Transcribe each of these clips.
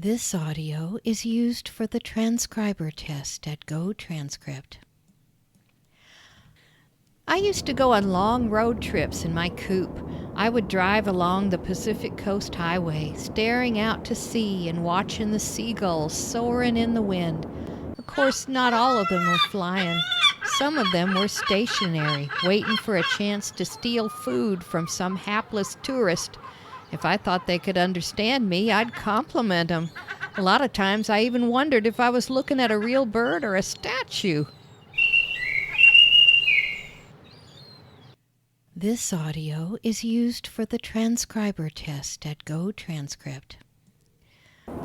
This audio is used for the transcriber test at Gotranscript. I used to go on long road trips in my coupe. I would drive along the Pacific Coast Highway, staring out to sea and watching the seagulls soaring in the wind. Of course, not all of them were flying. Some of them were stationary, waiting for a chance to steal food from some hapless tourist. If I thought they could understand me, I'd compliment them. A lot of times I even wondered if I was looking at a real bird or a statue. This audio is used for the transcriber test at Gotranscript.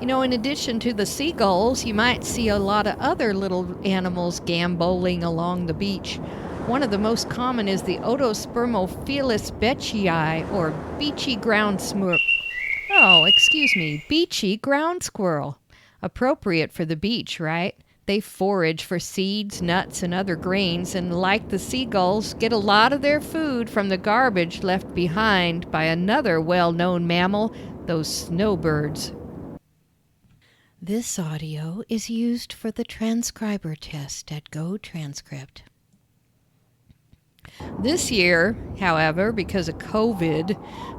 You know, in addition to the seagulls, you might see a lot of other little animals gamboling along the beach. One of the most common is the Otospermophilus beechii, or beachy ground squirrel. Beachy ground squirrel. Appropriate for the beach, right? They forage for seeds, nuts, and other grains, and like the seagulls, get a lot of their food from the garbage left behind by another well-known mammal, those snowbirds. This audio is used for the transcriber test at Gotranscript. This year, however, because of COVID,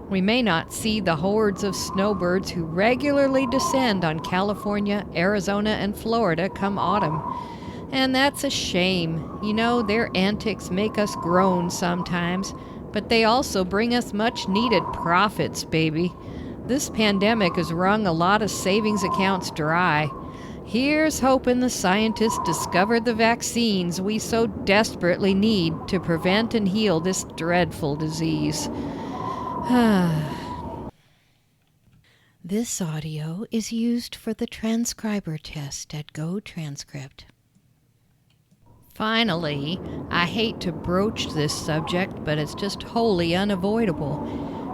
we may not see the hordes of snowbirds who regularly descend on California, Arizona, and Florida come autumn. And that's a shame. You know, their antics make us groan sometimes, but they also bring us much needed profits, baby. This pandemic has wrung a lot of savings accounts dry. Here's hoping the scientists discover the vaccines we so desperately need to prevent and heal this dreadful disease. This audio is used for the transcriber test at Gotranscript. Finally, I hate to broach this subject, but it's just wholly unavoidable.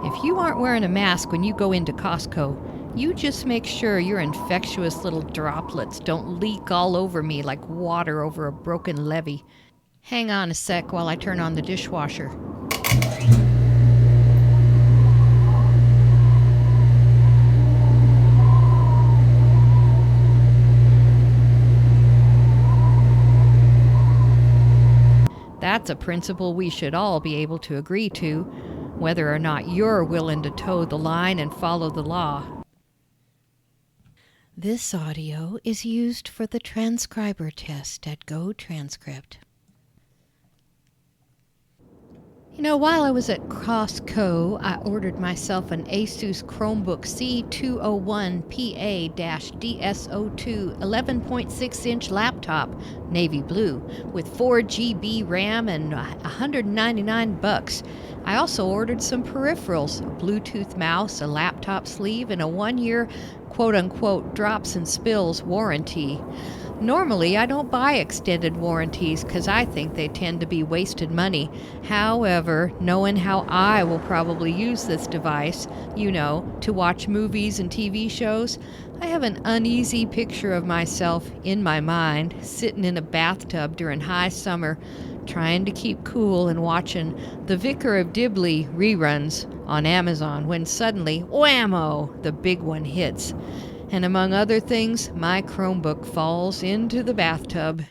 If you aren't wearing a mask when you go into Costco, you just make sure your infectious little droplets don't leak all over me like water over a broken levee. Hang on a sec while I turn on the dishwasher. That's a principle we should all be able to agree to, whether or not you're willing to toe the line and follow the law. This audio is used for the transcriber test at Gotranscript. You know, while I was at Costco, I ordered myself an Asus Chromebook C201PA-DSO2 11.6-inch laptop, navy blue, with 4 GB RAM and $199. I also ordered some peripherals, a Bluetooth mouse, a laptop sleeve, and a 1-year quote-unquote drops and spills warranty. Normally, I don't buy extended warranties because I think they tend to be wasted money. However, knowing how I will probably use this device, to watch movies and TV shows, I have an uneasy picture of myself in my mind, sitting in a bathtub during high summer, trying to keep cool and watching The Vicar of Dibley reruns on Amazon when suddenly, whammo, the big one hits. And among other things, my Chromebook falls into the bathtub.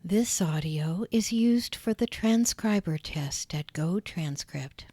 This audio is used for the transcriber test at Gotranscript.